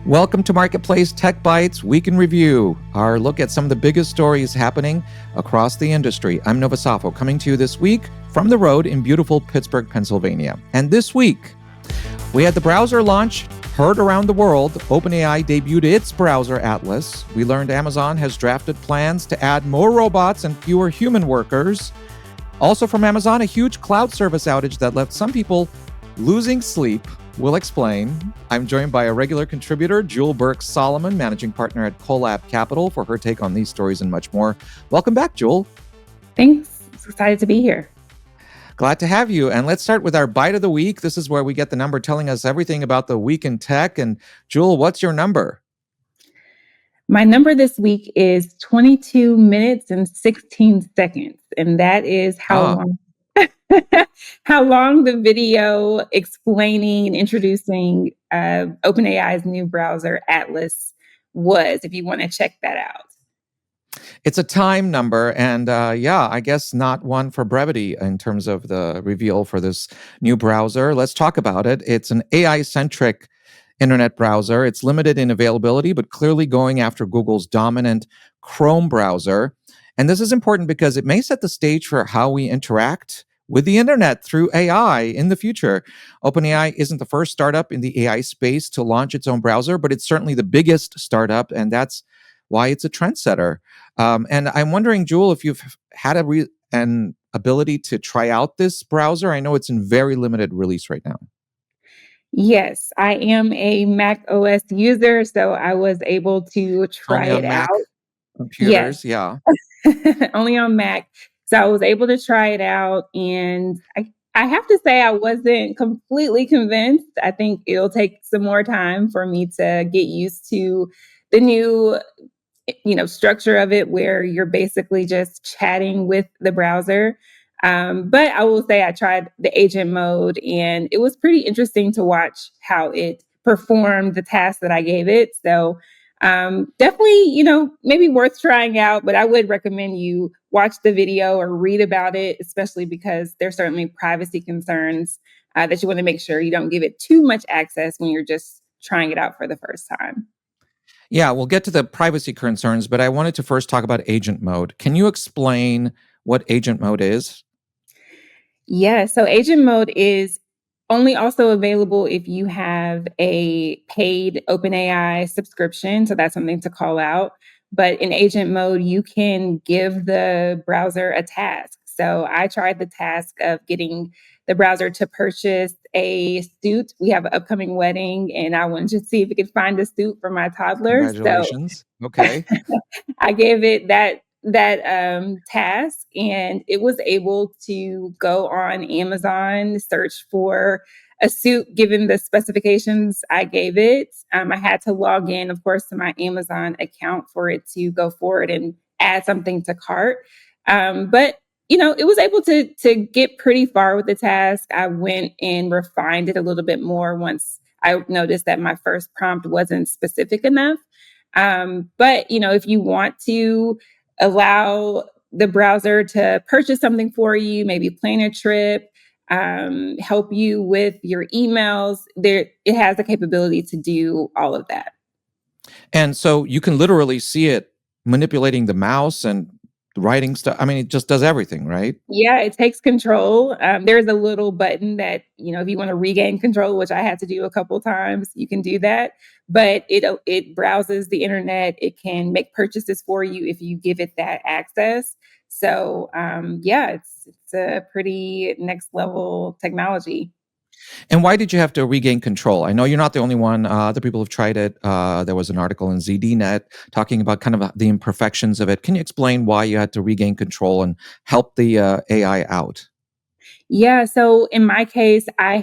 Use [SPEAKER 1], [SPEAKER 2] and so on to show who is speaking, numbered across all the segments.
[SPEAKER 1] Welcome to Marketplace Tech Bytes Week in Review, our look at some of the biggest stories happening across the industry. I'm Safo, coming to you this week from the road in beautiful Pittsburgh, Pennsylvania. And this week, we had the browser launch heard around the world. OpenAI debuted its browser Atlas. We learned Amazon has drafted plans to add more robots and fewer human workers. Also from Amazon, a huge cloud service outage that left some people losing sleep. We'll explain. I'm joined by a regular contributor, Burks Solomon, managing partner at Collab Capital, for her take on these stories and much more. Welcome back, Jewel.
[SPEAKER 2] Thanks. Excited to be here.
[SPEAKER 1] Glad to have you. And let's start with our bite of the week. This is where we get the number telling us everything about the week in tech. And Jewel, what's your number?
[SPEAKER 2] My number this week is 22 minutes and 16 seconds. And that is how long the video explaining and introducing OpenAI's new browser Atlas was, if you want to check that out.
[SPEAKER 1] It's a time number, and I guess not one for brevity in terms of the reveal for this new browser. Let's talk about it. It's an AI-centric internet browser. It's limited in availability, but clearly going after Google's dominant Chrome browser. And this is important because it may set the stage for how we interact with the internet through AI in the future. OpenAI isn't the first startup in the AI space to launch its own browser, but it's certainly the biggest startup, and that's why it's a trendsetter. And I'm wondering, Jewel, if you've had an ability to try out this browser. I know it's in very limited release right now.
[SPEAKER 2] Yes, I am a Mac OS user, so I was able to try
[SPEAKER 1] Only on
[SPEAKER 2] it
[SPEAKER 1] Mac
[SPEAKER 2] out.
[SPEAKER 1] computers,
[SPEAKER 2] Yes,
[SPEAKER 1] yeah.
[SPEAKER 2] only on Mac. So I was able to try it out, and I have to say I wasn't completely convinced. I think it'll take some more time for me to get used to the new, structure of it, where you're basically just chatting with the browser. But I will say I tried the agent mode, and it was pretty interesting to watch how it performed the task that I gave it. So definitely, maybe worth trying out, but I would recommend you watch the video or read about it, especially because there's certainly privacy concerns that you want to make sure you don't give it too much access when you're just trying it out for the first time.
[SPEAKER 1] Yeah, we'll get to the privacy concerns, but I wanted to first talk about agent mode. Can you explain what agent mode is?
[SPEAKER 2] Yeah, so agent mode is only also available if you have a paid OpenAI subscription. So that's something to call out. But in agent mode, you can give the browser a task. So I tried the task of getting the browser to purchase a suit. We have an upcoming wedding, and I wanted to see if it could find a suit for my toddler. So
[SPEAKER 1] Congratulations. Okay.
[SPEAKER 2] I gave it that task, and it was able to go on Amazon, search for a suit given the specifications I gave it. I had to log in, of course, to my Amazon account for it to go forward and add something to cart. But it was able to get pretty far with the task. I went and refined it a little bit more once I noticed that my first prompt wasn't specific enough. But if you want to allow the browser to purchase something for you, maybe plan a trip, help you with your emails, it has the capability to do all of that.
[SPEAKER 1] And so you can literally see it manipulating the mouse and writing stuff. I mean, it just does everything, right?
[SPEAKER 2] Yeah, it takes control. There's a little button that, if you want to regain control, which I had to do a couple times, you can do that. But it browses the internet. It can make purchases for you if you give it that access. So it's a pretty next level technology.
[SPEAKER 1] And why did you have to regain control? I know you're not the only one. Other people have tried it. There was an article in ZDNet talking about kind of the imperfections of it. Can you explain why you had to regain control and help the AI out?
[SPEAKER 2] Yeah. So in my case, I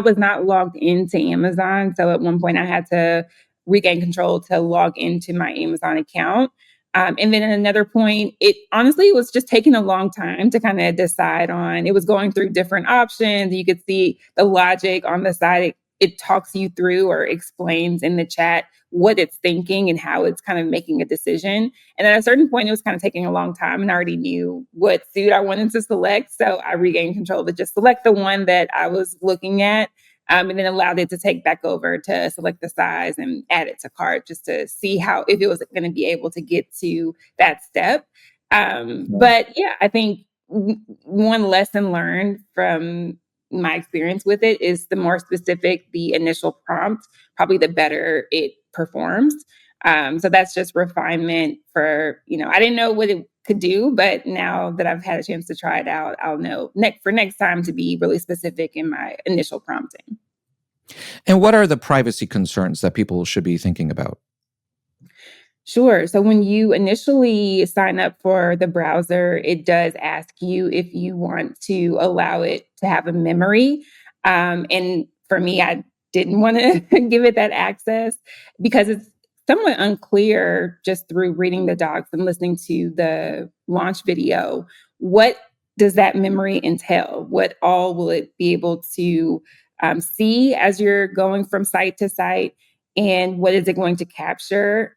[SPEAKER 2] was not logged into Amazon. So at one point I had to regain control to log into my Amazon account. And then at another point, it honestly was just taking a long time to kind of decide on. It was going through different options. You could see the logic on the side it talks you through or explains in the chat what it's thinking and how it's kind of making a decision. And at a certain point, it was kind of taking a long time, and I already knew what suit I wanted to select. So I regained control to just select the one that I was looking at, and then allowed it to take back over to select the size and add it to cart just to see how if it was going to be able to get to that step. But yeah, I think one lesson learned from my experience with it is the more specific the initial prompt, probably the better it performs. So that's just refinement for, I didn't know what it could do, but now that I've had a chance to try it out, I'll know next time to be really specific in my initial prompting.
[SPEAKER 1] And what are the privacy concerns that people should be thinking about?
[SPEAKER 2] Sure. So when you initially sign up for the browser, it does ask you if you want to allow it to have a memory. And for me, I didn't want to give it that access because it's somewhat unclear just through reading the docs and listening to the launch video. What does that memory entail? What all will it be able to see as you're going from site to site? And what is it going to capture?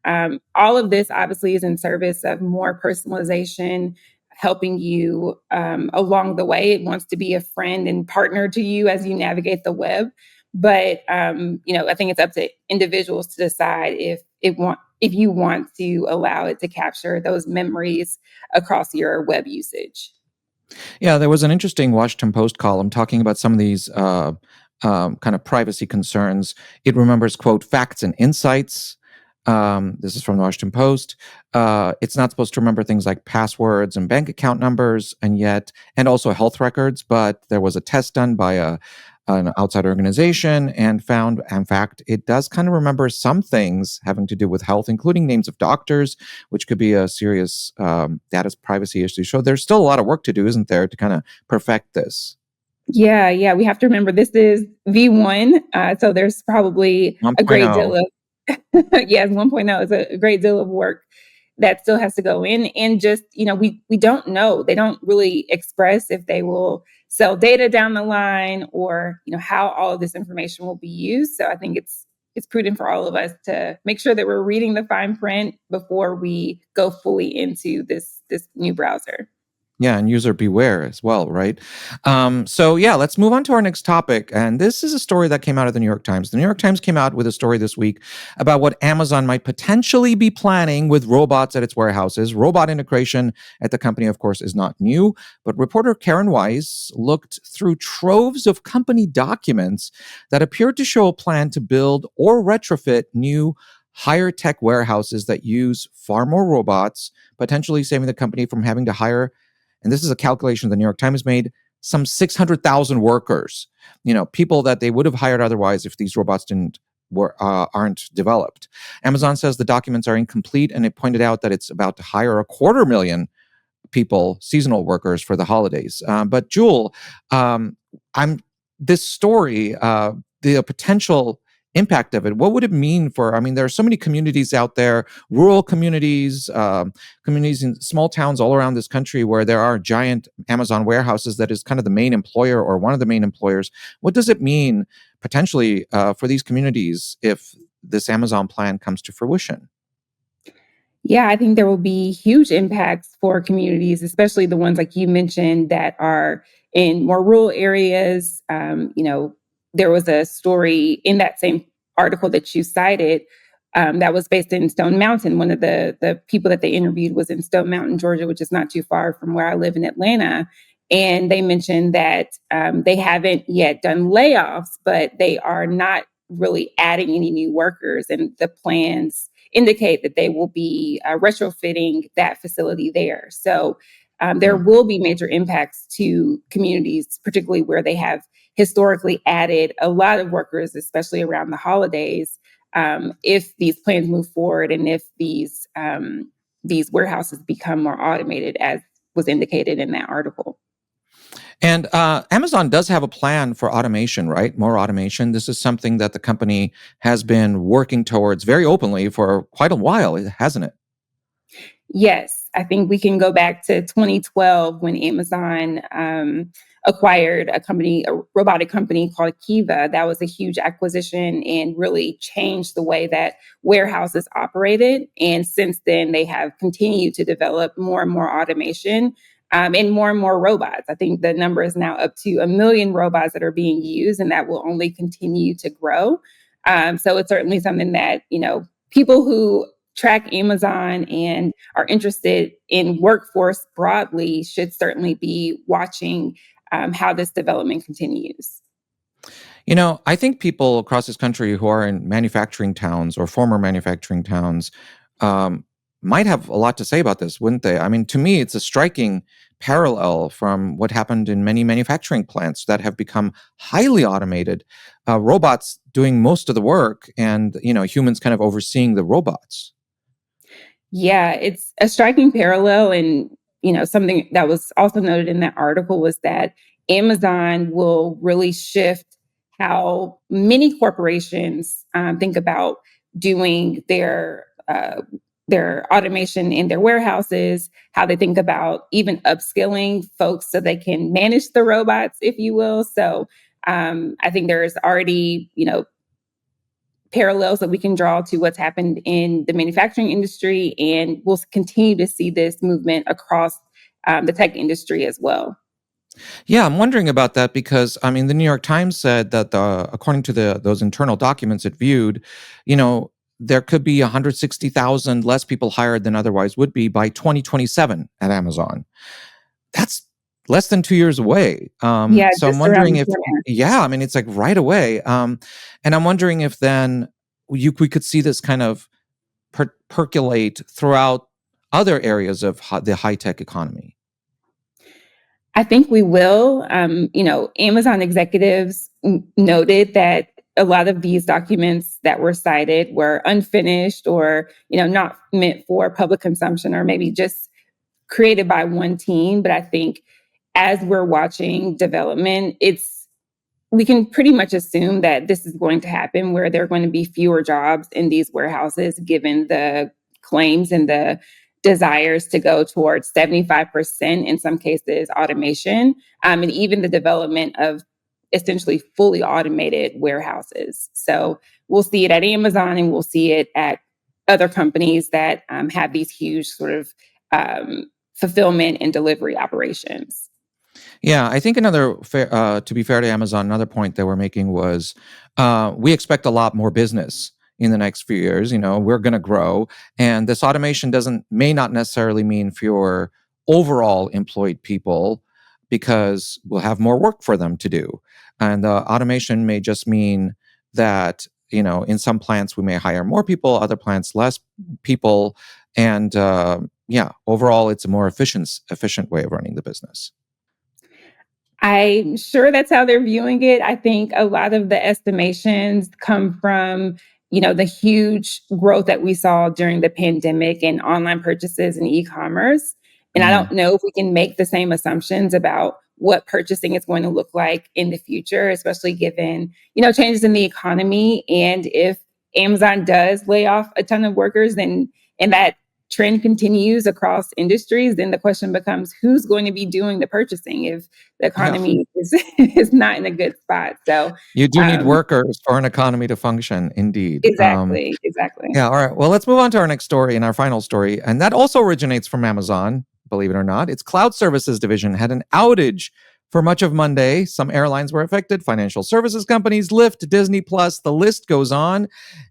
[SPEAKER 2] All of this obviously is in service of more personalization, helping you along the way. It wants to be a friend and partner to you as you navigate the web. But I think it's up to individuals to decide if you want to allow it to capture those memories across your web usage.
[SPEAKER 1] Yeah, there was an interesting Washington Post column talking about some of these kind of privacy concerns. It remembers, quote, facts and insights. This is from the Washington Post. It's not supposed to remember things like passwords and bank account numbers, and also health records. But there was a test done by an outside organization and found, in fact, it does kind of remember some things having to do with health, including names of doctors, which could be a serious data privacy issue. So there's still a lot of work to do, isn't there, to kind of perfect this?
[SPEAKER 2] Yeah. We have to remember this is V1. So there's probably a great deal
[SPEAKER 1] 1.0.
[SPEAKER 2] of, yes, 1.0 is a great deal of work that still has to go in. And just, we don't know. They don't really express if they will sell data down the line or, how all of this information will be used. So I think it's prudent for all of us to make sure that we're reading the fine print before we go fully into this new browser.
[SPEAKER 1] Yeah, and user beware as well, right? So yeah, let's move on to our next topic. And this is a story that came out of the New York Times. The New York Times came out with a story this week about what Amazon might potentially be planning with robots at its warehouses. Robot integration at the company, of course, is not new, but reporter Karen Weiss looked through troves of company documents that appeared to show a plan to build or retrofit new higher tech warehouses that use far more robots, potentially saving the company from having to hire, and this is a calculation the New York Times made, some 600,000 workers, people that they would have hired otherwise if these robots aren't developed. Amazon says the documents are incomplete, and it pointed out that it's about to hire 250,000 people, seasonal workers, for the holidays. But Jewel, this story, the potential impact of it, what would it mean for, there are so many communities out there, rural communities, communities in small towns all around this country where there are giant Amazon warehouses that is kind of the main employer or one of the main employers. What does it mean potentially for these communities if this Amazon plan comes to fruition?
[SPEAKER 2] Yeah, I think there will be huge impacts for communities, especially the ones like you mentioned that are in more rural areas. There was a story in that same article that you cited that was based in Stone Mountain. One of the people that they interviewed was in Stone Mountain, Georgia, which is not too far from where I live in Atlanta. And they mentioned that they haven't yet done layoffs, but they are not really adding any new workers. And the plans indicate that they will be retrofitting that facility there. So there will be major impacts to communities, particularly where they have historically added a lot of workers, especially around the holidays. If these plans move forward and if these warehouses become more automated, as was indicated in that article.
[SPEAKER 1] And Amazon does have a plan for automation, right? More automation. This is something that the company has been working towards very openly for quite a while, hasn't it?
[SPEAKER 2] Yes, I think we can go back to 2012 when Amazon acquired a robotic company called Kiva. That was a huge acquisition and really changed the way that warehouses operated. And since then, they have continued to develop more and more automation and more robots. I think the number is now up to 1 million robots that are being used, and that will only continue to grow. So it's certainly something that, people who track Amazon and are interested in workforce broadly should certainly be watching how this development continues.
[SPEAKER 1] I think people across this country who are in manufacturing towns or former manufacturing towns um, might have a lot to say about this, wouldn't they? I mean, to me, it's a striking parallel from what happened in many manufacturing plants that have become highly automated, robots doing most of the work, and humans kind of overseeing the robots.
[SPEAKER 2] Yeah, it's a striking parallel. And, something that was also noted in that article was that Amazon will really shift how many corporations think about doing their automation in their warehouses, how they think about even upskilling folks so they can manage the robots, if you will. So I think there's already, parallels that we can draw to what's happened in the manufacturing industry, and we'll continue to see this movement across the tech industry as well.
[SPEAKER 1] Yeah, I'm wondering about that because I mean, the New York Times said that according to those internal documents it viewed, you know, there could be 160,000 less people hired than otherwise would be by 2027 at Amazon. That's less than 2 years away.
[SPEAKER 2] Yeah,
[SPEAKER 1] So I'm
[SPEAKER 2] just around
[SPEAKER 1] wondering
[SPEAKER 2] the
[SPEAKER 1] if,
[SPEAKER 2] corner.
[SPEAKER 1] yeah, I mean, it's like right away. And I'm wondering if then we could see this kind of percolate throughout other areas of the high tech economy.
[SPEAKER 2] I think we will. Amazon executives noted that a lot of these documents that were cited were unfinished or, not meant for public consumption, or maybe just created by one team. But I think as we're watching development, we can pretty much assume that this is going to happen, where there are going to be fewer jobs in these warehouses, given the claims and the desires to go towards 75%, in some cases, automation, and even the development of essentially fully automated warehouses. So we'll see it at Amazon, and we'll see it at other companies that have these huge sort of fulfillment and delivery operations.
[SPEAKER 1] Yeah, I think to be fair to Amazon, another point they were making was we expect a lot more business in the next few years. We're going to grow, and this automation may not necessarily mean fewer overall employed people because we'll have more work for them to do, and automation may just mean that in some plants we may hire more people, other plants less people, and yeah, overall it's a more efficient way of running the business.
[SPEAKER 2] I'm sure that's how they're viewing it. I think a lot of the estimations come from, the huge growth that we saw during the pandemic in online purchases and e-commerce. And I don't
[SPEAKER 1] Mhm.
[SPEAKER 2] know if we can make the same assumptions about what purchasing is going to look like in the future, especially given, changes in the economy. And if Amazon does lay off a ton of workers, then and that trend continues across industries, then the question becomes, who's going to be doing the purchasing if the
[SPEAKER 1] Yeah.
[SPEAKER 2] economy is is not in a good spot? So
[SPEAKER 1] You do need
[SPEAKER 2] um,
[SPEAKER 1] workers for an economy to function, indeed.
[SPEAKER 2] exactly.
[SPEAKER 1] Yeah, all right. Well, let's move on to our next story and our final story. And that also originates from Amazon, believe it or not. Its cloud services division had an outage for much of Monday. Some airlines were affected, financial services companies, Lyft, Disney Plus, the list goes on.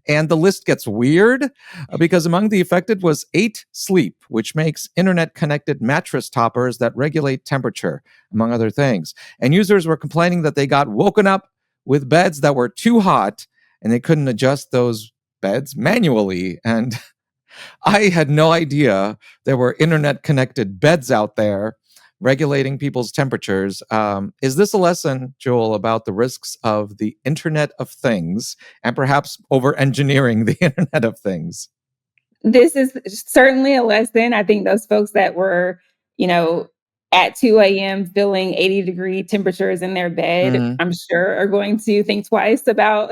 [SPEAKER 1] And the list gets weird because among the affected was 8 Sleep, which makes internet connected mattress toppers that regulate temperature, among other things. And users were complaining that they got woken up with beds that were too hot and they couldn't adjust those beds manually. And I had no idea there were internet connected beds out there regulating people's temperatures. Is this a lesson, Joel, about the risks of the Internet of Things and perhaps over engineering the Internet of Things?
[SPEAKER 2] This is certainly a lesson. I think those folks that were, you know, at 2 a.m. feeling 80-degree temperatures in their bed,
[SPEAKER 1] Mhm.
[SPEAKER 2] I'm sure are going to think twice about,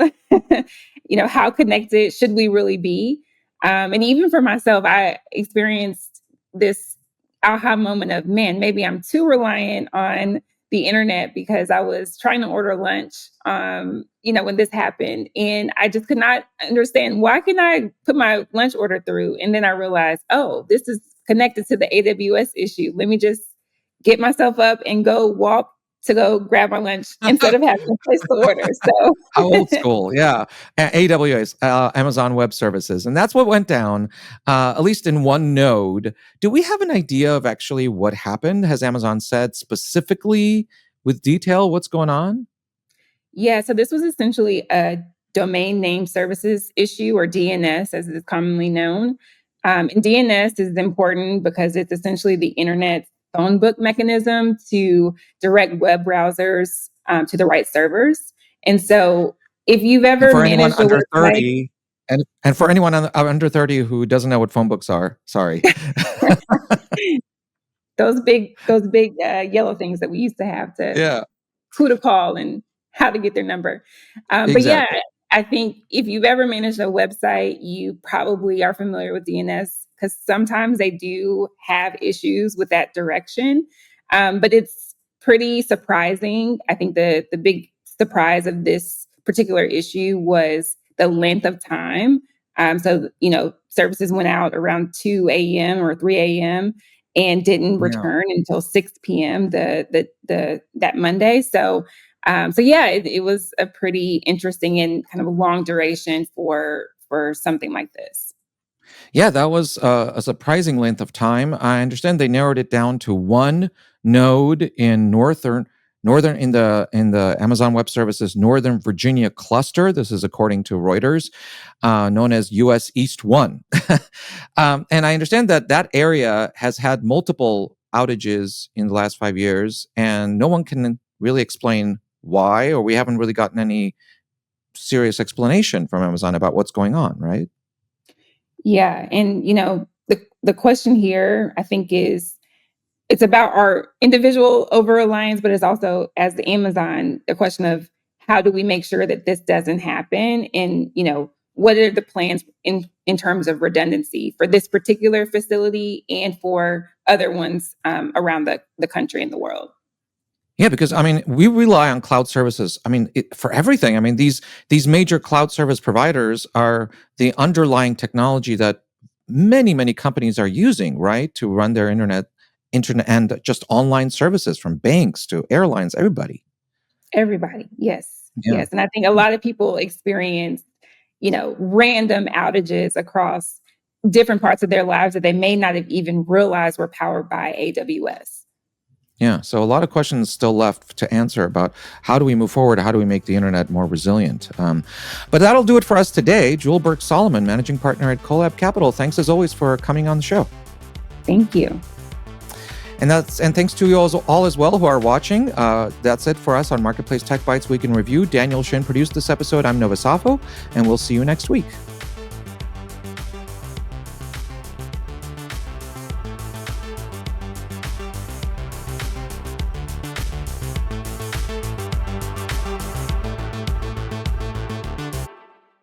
[SPEAKER 2] how connected should we really be? And even for myself, I experienced this aha moment of, man, maybe I'm too reliant on the internet because I was trying to order lunch, when this happened. And I just could not understand, why can I put my lunch order through? And then I realized, oh, this is connected to the AWS issue. Let me just get myself up and go walk to go grab my lunch instead of having to place the order. So
[SPEAKER 1] How old school, yeah. AWS, Amazon Web Services. And that's what went down, at least in one node. Do we have an idea of actually what happened? Has Amazon said specifically with detail what's going on?
[SPEAKER 2] yeah, so this was essentially a domain name services issue, or DNS as it is commonly known. And DNS is important because it's essentially the internet phone book mechanism to direct web browsers to the right servers. And so if you've
[SPEAKER 1] And
[SPEAKER 2] ever
[SPEAKER 1] for anyone
[SPEAKER 2] managed a
[SPEAKER 1] under
[SPEAKER 2] website,
[SPEAKER 1] 30, and for anyone under 30 who doesn't know what phone books are, sorry.
[SPEAKER 2] those big yellow things that we used to have to
[SPEAKER 1] Yeah,
[SPEAKER 2] who to call and how to get their number. But yeah,
[SPEAKER 1] exactly.
[SPEAKER 2] I think if you've ever managed a website, you probably are familiar with DNS because sometimes they do have issues with that direction. But it's pretty surprising. I think the big surprise of this particular issue was the length of time. Services went out around 2 a.m. or 3 a.m. and didn't
[SPEAKER 1] Yeah.
[SPEAKER 2] return until 6 p.m. the that Monday. So yeah, it was a pretty interesting and kind of a long duration for something like this.
[SPEAKER 1] Yeah, that was a surprising length of time. I understand they narrowed it down to one node in northern in the Amazon Web Services Northern Virginia cluster. This is according to Reuters, known as US East One. And I understand that that area has had multiple outages in the last 5 years, and no one can really explain why, or we haven't really gotten any serious explanation from Amazon about what's going on, right?
[SPEAKER 2] Yeah, and the question here I think is it's about our individual over reliance, but it's also as the Amazon the question of how do we make sure that this doesn't happen, and what are the plans in terms of redundancy for this particular facility and for other ones around the country and the world.
[SPEAKER 1] Yeah, because I mean, we rely on cloud services. I mean, for everything. I mean, these major cloud service providers are the underlying technology that many companies are using, right, to run their internet and just online services from banks to airlines, everybody.
[SPEAKER 2] Everybody. Yes.
[SPEAKER 1] Yeah.
[SPEAKER 2] Yes. And I think a lot of people experience, random outages across different parts of their lives that they may not have even realized were powered by AWS.
[SPEAKER 1] Yeah. So a lot of questions still left to answer about how do we move forward? How do we make the internet more resilient? But that'll do it for us today. Jewel Burks Solomon, managing partner at Collab Capital. Thanks as always for coming on the show.
[SPEAKER 2] Thank you.
[SPEAKER 1] And thanks to you all as well who are watching. That's it for us on Marketplace Tech Bytes Week in Review. Daniel Shin produced this episode. I'm Nova Safo, and we'll see you next week.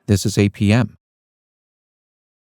[SPEAKER 1] This is APM.